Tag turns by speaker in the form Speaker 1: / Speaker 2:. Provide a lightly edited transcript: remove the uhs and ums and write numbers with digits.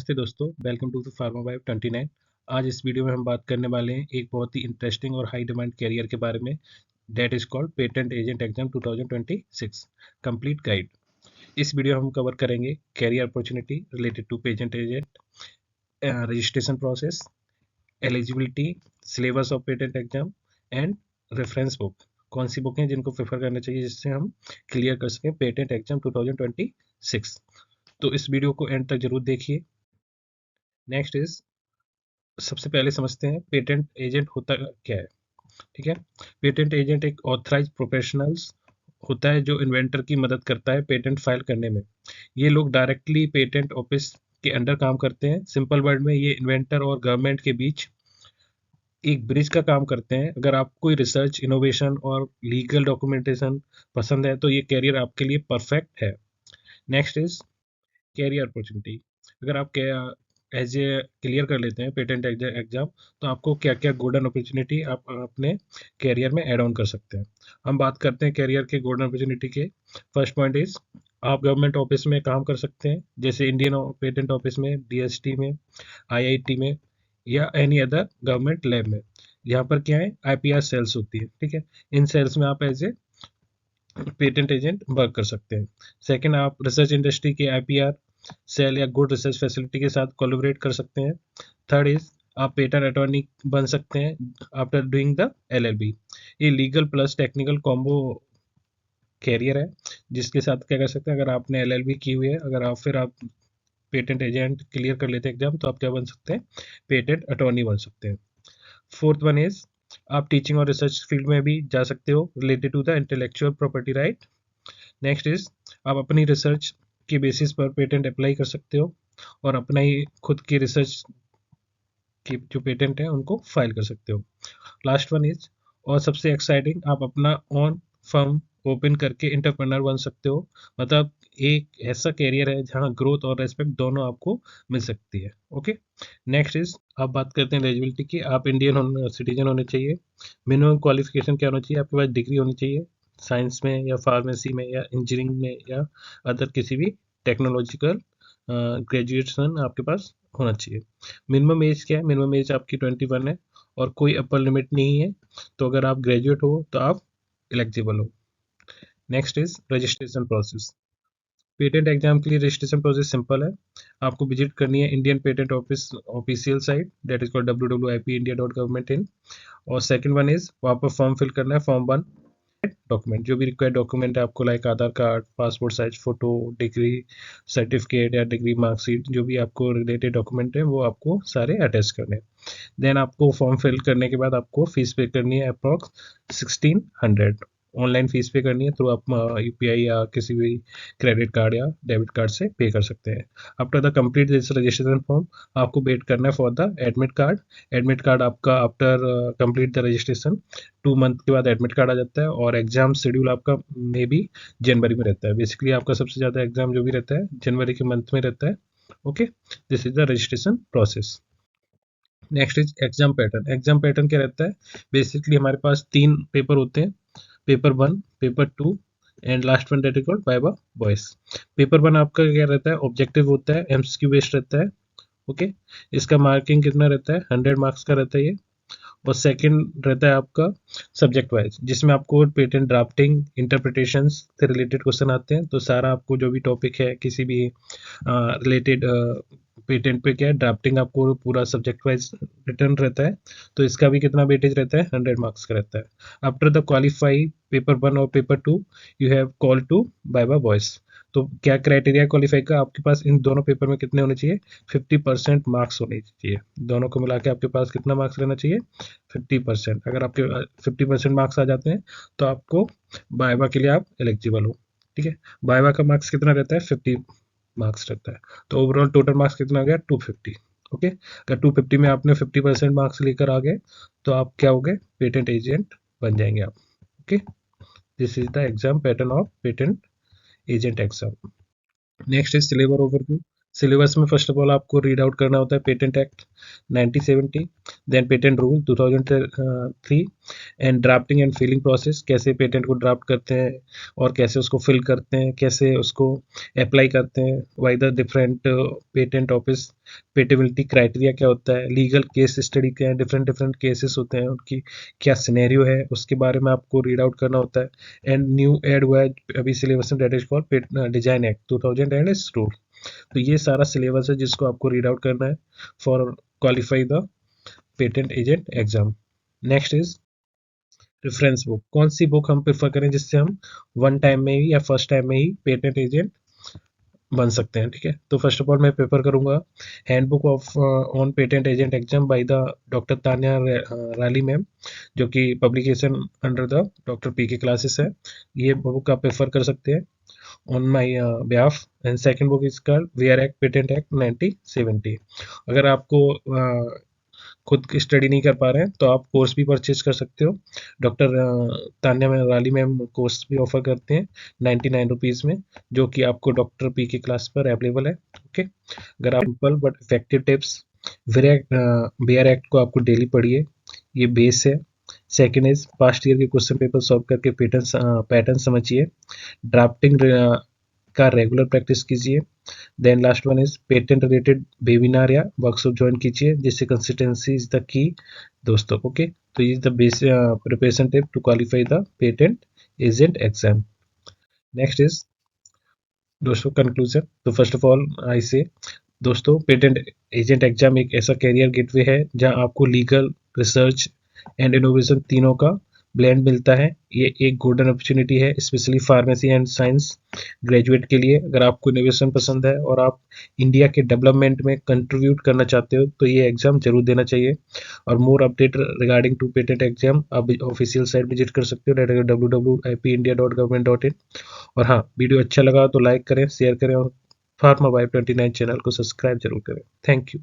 Speaker 1: नमस्ते दोस्तों, welcome to the pharma vibe 29। आज इस वीडियो में हम बात करने वाले हैं एक बहुत ही इंटरेस्टिंग और हाई डिमांड कैरियर के बारे में। That is called patent agent exam 2026 complete guide. इस वीडियो में हम कवर करेंगे career opportunity related to patent agent, registration process, eligibility, syllabus of patent exam and reference book. कौन सी बुक हैं जिनको प्रेफर करना चाहिए जिससे हम क्लियर कर सकें पेटेंट एग्जाम 2026। तो इस वीडियो को एंड तक जरूर देखिए। नेक्स्ट इज, सबसे पहले समझते हैं पेटेंट एजेंट होता क्या है। ठीक है, पेटेंट एजेंट एक ऑथराइज प्रोफेशनल्स होता है जो इन्वेंटर की मदद करता है पेटेंट फाइल करने में। ये लोग डायरेक्टली पेटेंट ऑफिस के अंडर काम करते हैं। सिंपल वर्ड में ये इन्वेंटर और गवर्नमेंट के बीच एक ब्रिज का काम करते हैं। अगर आपको कोई रिसर्च, इनोवेशन और लीगल डॉक्यूमेंटेशन पसंद है तो ये कैरियर आपके लिए परफेक्ट है। Next is career opportunity. अगर आप एज ए क्लियर कर लेते हैं पेटेंट एग्जाम तो आपको क्या क्या गोल्डन अपॉर्चुनिटी आप अपने कैरियर में ऐड ऑन कर सकते हैं। हम बात करते हैं कैरियर के गोल्डन अपॉर्चुनिटी के। फर्स्ट पॉइंट इज, आप गवर्नमेंट ऑफिस में काम कर सकते हैं, जैसे इंडियन पेटेंट ऑफिस में, डीएसटी में, आईआईटी में या एनी अदर गवर्नमेंट लैब में। यहाँ पर क्या है, आईपीआर सेल्स होती है। ठीक है, इन सेल्स में आप as a patent agent work कर सकते हैं। सेकंड, आप रिसर्च इंडस्ट्री के आईपीआर सेल या गुड रिसर्च फैसिलिटी के साथ कोलैबोरेट कर सकते हैं। थर्ड इज, आप पेटेंट अटॉर्नी बन सकते हैं आफ्टर डूइंग द एलएलबी। ये legal plus technical combo career है जिसके साथ क्या कर सकते हैं, अगर आपने एलएलबी की हुई है, अगर आप फिर आप पेटेंट एजेंट क्लियर कर लेते हैं एग्जाम, तो आप क्या बन सकते हैं, पेटेंट अटॉर्नी बन सकते हैं। फोर्थ वन इज, आप टीचिंग और रिसर्च फील्ड में भी जा सकते हो related to the intellectual property right. Next is, आप अपनी रिसर्च के बेसिस पर पेटेंट अप्लाई कर सकते हो और अपना ही खुद की रिसर्च की जो पेटेंट है उनको फाइल कर सकते हो। लास्ट वन इज, और सबसे एक्साइटिंग, आप अपना ओन फर्म ओपन करके इंटरप्रेन्योर बन सकते हो। मतलब एक ऐसा कैरियर है जहाँ ग्रोथ और रेस्पेक्ट दोनों आपको मिल सकती है। ओके, नेक्स्ट इज, आप बात करते हैं एलिजिबिलिटी की। आप इंडियन सिटीजन होने चाहिए। मिनिमम क्वालिफिकेशन क्या होना चाहिए, आपके पास डिग्री होनी चाहिए साइंस में या फार्मेसी में या इंजीनियरिंग में या अदर किसी भी टेक्नोलॉजिकल ग्रेजुएशन आपके पास होना चाहिए। मिनिमम एज क्या है, मिनिमम एज आपकी 21 है और कोई अपर लिमिट नहीं है। तो अगर आप ग्रेजुएट हो तो आप एलिजिबल हो। Next is registration process. Patent exam के लिए रजिस्ट्रेशन प्रोसेस सिंपल है। आपको विजिट करनी है Indian patent office official site, that is called www.ipindia.government.in। और सेकंड वन इज, वहाँ पर फॉर्म फिल करना है, फॉर्म 1। डॉक्यूमेंट, जो भी रिक्वायर्ड डॉक्यूमेंट है आपको, like Aadhaar card, passport size photo, degree certificate या डिग्री मार्कशीट, जो भी आपको रिलेटेड डॉक्यूमेंट है वो आपको सारे अटैच करने हैं। देन आपको फॉर्म फिल करने के बाद आपको फीस पे करनी है अप्रॉक्स 1600। ऑनलाइन फीस पे करनी है, तो आप यूपीआई या किसी भी क्रेडिट कार्ड या डेबिट कार्ड से पे कर सकते हैं। After the complete this registration form, आपको वेट करना है for the admit card. Admit card आपका after complete the registration 2 month के बाद एडमिट कार्ड आ जाता है। और एग्जाम शेड्यूल आपका मे बी जनवरी में रहता है। बेसिकली आपका सबसे ज़्यादा एग्जाम जो भी रहता है जनवरी के मंथ में रहता है। Okay, this is the registration process. Next is exam pattern. Exam pattern क्या रहता है, बेसिकली हमारे पास 3 पेपर होते हैं, paper 1, paper 2 and last one that is called viva voice. Paper 1 आपका क्या रहता है, ऑब्जेक्टिव होता है, एमसीक्यू बेस्ड रहता है। ओके, इसका मार्किंग कितना रहता है, 100 मार्क्स का रहता है ये। और सेकंड रहता है आपका सब्जेक्ट वाइज, जिसमें आपको पेटेंट ड्राफ्टिंग, इंटरप्रिटेशन से रिलेटेड क्वेश्चन आते हैं। तो सारा आपको जो भी टॉपिक है किसी भी रिलेटेड पेटेंट पे क्या है, ड्राफ्टिंग आपको पूरा सब्जेक्ट वाइज रिटर्न रहता है। तो इसका भी कितना वेटेज रहता है, 100 मार्क्स का रहता है। आफ्टर द क्वालिफाई पेपर 1 और paper 2, you have call to viva voce. तो क्या क्राइटेरिया क्वालिफाई का, आपके पास इन दोनों पेपर में कितने होने चाहिए, 50% मार्क्स होने चाहिए। दोनों को मिला के आपके पास कितना मार्क्स रहना चाहिए, 50%। अगर आपके 50% मार्क्स आ जाते हैं तो आपको वाइवा के लिए आप एलिजिबल हो। ठीक है, वाइवा का मार्क्स कितना रहता है, 50 मार्क्स रहता है। तो ओवरऑल टोटल मार्क्स कितना आ गया, 250। ओके, अगर 250 में आपने 50% मार्क्स लेकर आ गए तो आप क्या हो गए, पेटेंट एजेंट बन जाएंगे आप। Okay, this is the exam pattern of patent agent exam. Next is syllabus overview. Syllabus में फर्स्ट ऑफ ऑल आपको रीड आउट करना होता है patent act 1970, then patent rule 2003 and drafting and filing process, कैसे patent को draft करते हैं और कैसे उसको फिल करते हैं, कैसे उसको अप्लाई करते हैं, why the different patent office, patentability criteria क्या होता है, लीगल केस स्टडी क्या है, डिफरेंट डिफरेंट केसेस होते हैं उनकी क्या सिनेरियो है, उसके बारे में आपको रीड आउट करना होता है। एंड न्यू एड हुआ है अभी सिलेबस में, that is called design act 2000 and it's rule. तो ये सारा सिलेबस है जिसको आपको रीड आउट करना है for qualify the patent agent exam. Next is reference book. कौन सी बुक हम प्रेफर करें जिससे हम वन टाइम में ही या फर्स्ट टाइम में ही पेटेंट एजेंट बन सकते हैं, ठीक है। तो फर्स्ट ऑफ ऑल मैं प्रेफर करूंगा handbook of on patent agent exam by the doctor Tanya Rali ma'am, जो कि publication under the doctor P के क्लासेस है। ये बुक आप प्रेफर कर सकते हैं on my behalf। and second book is called bare act patent act 1970। अगर आपको खुद की स्टडी नहीं कर पा रहे हैं तो आप कोर्स भी परचेज कर सकते हो। Doctor Tanya Rali ma'am course भी ऑफर करते हैं 99 रुपीज़ में, जो कि आपको डॉक्टर पी के क्लास पर अवेलेबल है, ओके। अगर आप simple but effective tips, bare act को आपको डेली पढ़िए, ये बेस है। सेकेंड इज पास्ट ईयर के क्वेश्चन पेपर सॉल्व करके पैटर्न समझिए, ड्राफ्टिंग का रेगुलर प्रैक्टिस कीजिए। Then last one is patent related webinar या वर्कशॉप ज्वाइन कीजिए, जिससे कंसिस्टेंसी इज द की दोस्तों, ओके। तो ये is the basic preparation tip to qualify the patent agent exam. Next is दोस्तों कंक्लूजन। तो first of all I say दोस्तों, patent agent exam एक ऐसा कैरियर गेटवे है जहां आपको लीगल, रिसर्च एंड इनोवेशन तीनों का ब्लेंड मिलता है। ये एक गोल्डन अपॉर्चुनिटी है specially pharmacy and science graduate के लिए। अगर आपको इनोवेशन पसंद है और आप इंडिया के डेवलपमेंट में कंट्रीब्यूट करना चाहते हो तो ये एग्जाम जरूर देना चाहिए। और more update regarding to patent exam आप ऑफिशियल साइट विजिट कर सकते हो, www.ipindia.government.in। और हाँ, वीडियो अच्छा लगा तो लाइक करें, शेयर करें और फार्मा वाइब 29 चैनल को सब्सक्राइब जरूर करें। Thank you.